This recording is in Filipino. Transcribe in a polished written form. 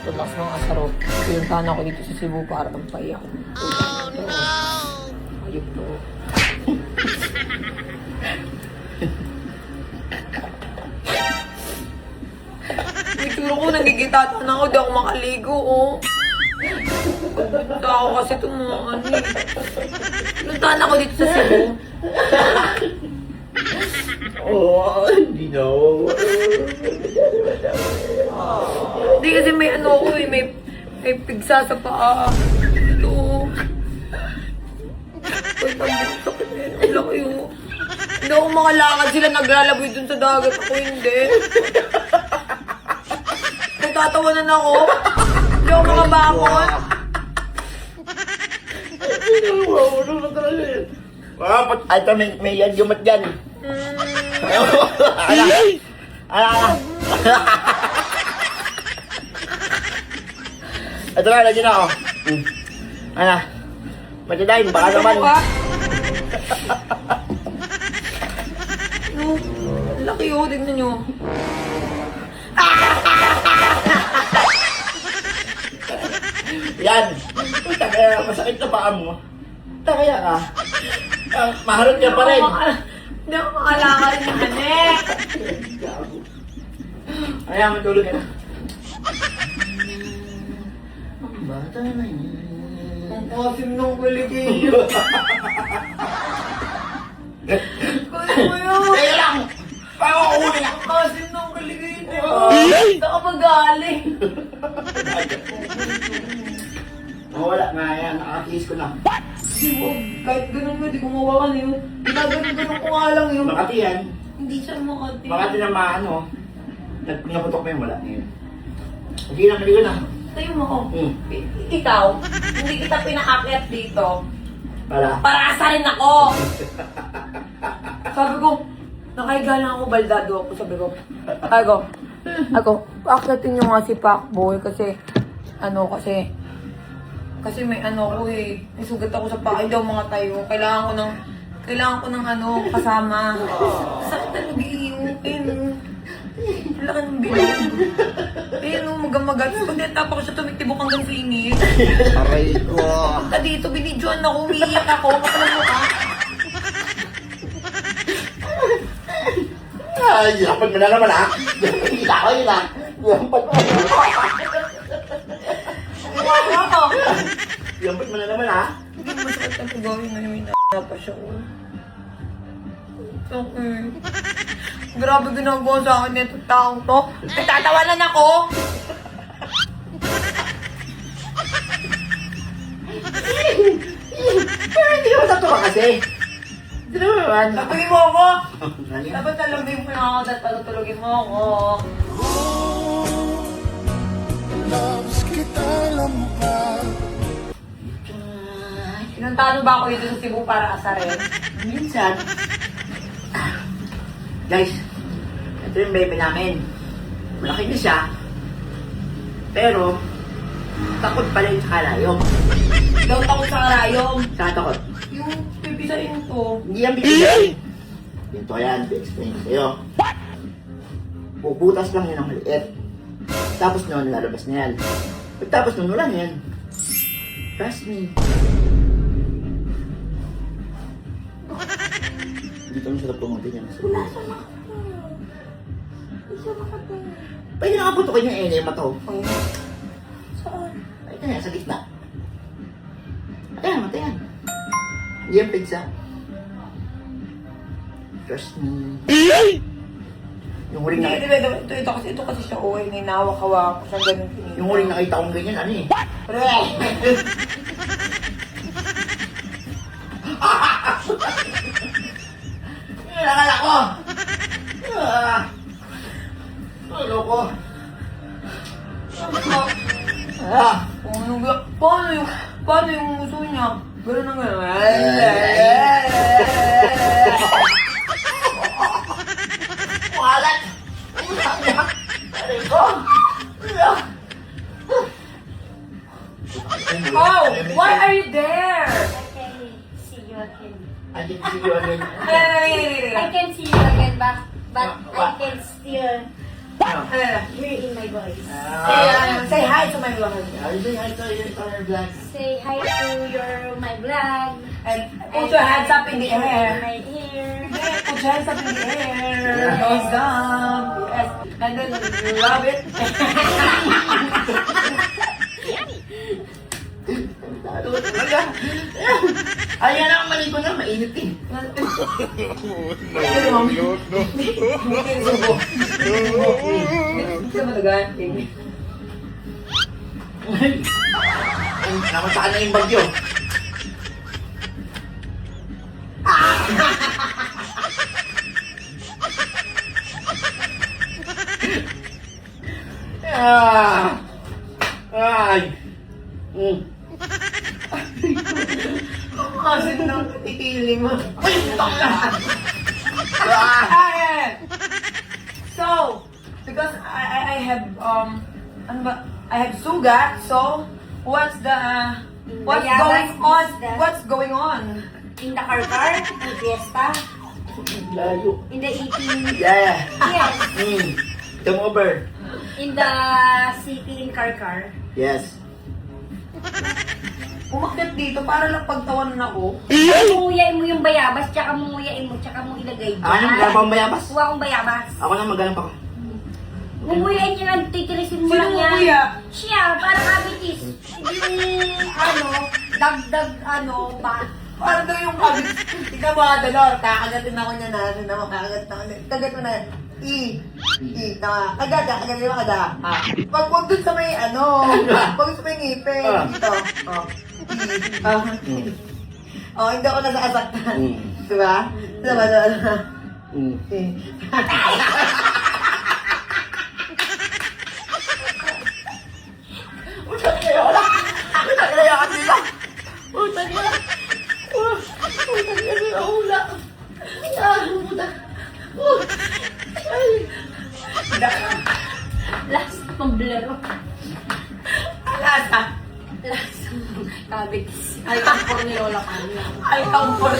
tulas ng asarot. Pinuntahan ako dito sa Cebu para ng paiyak. Oh no! Ayup to. May tsura ko, nagigitatan ako, di ako makaligo, oh. Punta ako kasi itong mga ano eh. Pinuntahan ako dito sa Cebu. Oh, hindi na ako. Hindi kasi may ano ko eh, may pigsa sa paa. Ito. Ay, sakit na yun. Ang laki yun. Hindi ako makalakad, sila naglalaboy dun sa dagat. Ako hindi. Nagtatawanan ako. Hindi ako makabangon. Ano na talaga yun? Ay, ito may yagyumat dyan. Ala. Ito na, lagyan na ako. Ano? Matadahin, baka naman. No, ang laki yun, tignan nyo. Yan. Kaya masakit na paa mo. Kaya ka. Maharot ka pa rin. Hindi ako makalakad na hanek. Ayan, matulog ka na. Ang bata na yan. Ang kasim ng kuligilyo. Kaya mo yun. Teka lang! Paano ako huli na? Ang kasim ng kuligilyo. Saan ka magaling? Wala na yan. Nakakis ko na. Di mo, kahit ganun mo, di ko mawakan yun. Ginaganon ko nga lang yun. Makati yan. Hindi siya makati. Makati na maano. Naputok mo yung wala na yun. Sige na, maligo na. Tayo mo ko. Ikaw, hindi kita pinaakyat dito. Para asarin ako. Sabi ko, nakahiga lang ako, baldado ako. Sabi ko, paakyatin nyo nga si Pacboy kasi, kasi may ano ko eh, may sugat ako sa paa, hindi ako mga tayo. Kailangan ko ng kasama. Sakit talaga yung laki ng bilog. Magamagat. Pag natapa ko siya, tumitibok hanggang finish. Aray ko. Pagka dito, binidyoan ako, umiiyak ako, kapalang mukha. Ay, yapan mo na naman ha. Kita ko yun ha. Yapan mo. Yapan mo na naman ha. Hindi masakit ang pagawin ngayon, may na pa siya. Okay. Grabe ginagawa sa akin nito taong to. Nagtatawanan ako! Pero hindi ka matatuwa kasi. Hindi naman. Tatulogin mo ako! Nani? Dapat talagin mo na ako, dapat patutulogin mo ako. Loves kita lampas. Pinuntahan mo ba ako dito sa Cebu para asarin? Minsan. Guys, ito yung baby namin. Malaki na siya. Pero, takot pa rin sa kalayom. Daw takot sa karayom. Sa takot. Yung pipisain to. Hindi yan bibigyan. Ganito yan, i-explain ko sa'yo. Puputas lang yun ang maliit. Tapos nun, lalabas na yan. Pagtapos nun, wala na yan. Trust me. Hindi kami sarap pumuntin yan. Wala siya makapal. Hindi siya makapal. Pwede nakaputokin yung enema to. Oh. Saan? Ay, kaya sa gitna. Ayan, mata yan. Hindi yan pigsa. Trust me. Yung huling Hindi, nakita. ito kasi siya, ninawak-hawak ko siya ganun. Yung huling nakita kong ganyan, ano eh. Nakala ko! Ano ko? Paano yung muso niya? Gano'n ang gano'n. Walat! Aray ko! Oh! Why are you there? I can see you again. I can see you again, but I can still Ano? hear in my voice. Say hi! hi to my vlog. Ay, say hi to your vlog. Say hi to your my vlog. And put your hands up in the air. My hair. Put your hands up in the air. Goes down. Yes. And then rub it. Ayan ang mali ko na, mainit eh. Hindi mo nagaan. Nakataan na yung bagyo. Ah! Ay! Kasi nang titili mo. Ah! So, because I have ano ba? I have sugat. So, what's Bayabas going on? is the- What's going on? In the car, in fiesta, Layo. in the eating, Yeah. yes, Come over. in the city in car. Yes. Umakyat dito para lang pagtawanan ako. Munguyain mo yung bayabas, tsaka munguyain mo, tsaka mo ilagay dyan. Ano? Wala bang bayabas? Kuha akong bayabas. Ako na maghanap ako. Munguyain niya lang, titirisin mo Sino lang yan. nguya? Siya, para kabitis. Yung, dagdag, ba? Para daw yung kabit. Ikaw mga dolor, kakagatin ako niya na. Ano mo, kakagatin ako niya. Kagat mo na. Tama. Kagada mo kada. Wag dun sa may wag sa may ngipin. Dito. Hindi ako nasasaktan. Diba? Diba? Last pamblero. Lasa. Last kabitis. Ay, kampor ni Lola Kanya. Ay, kampor.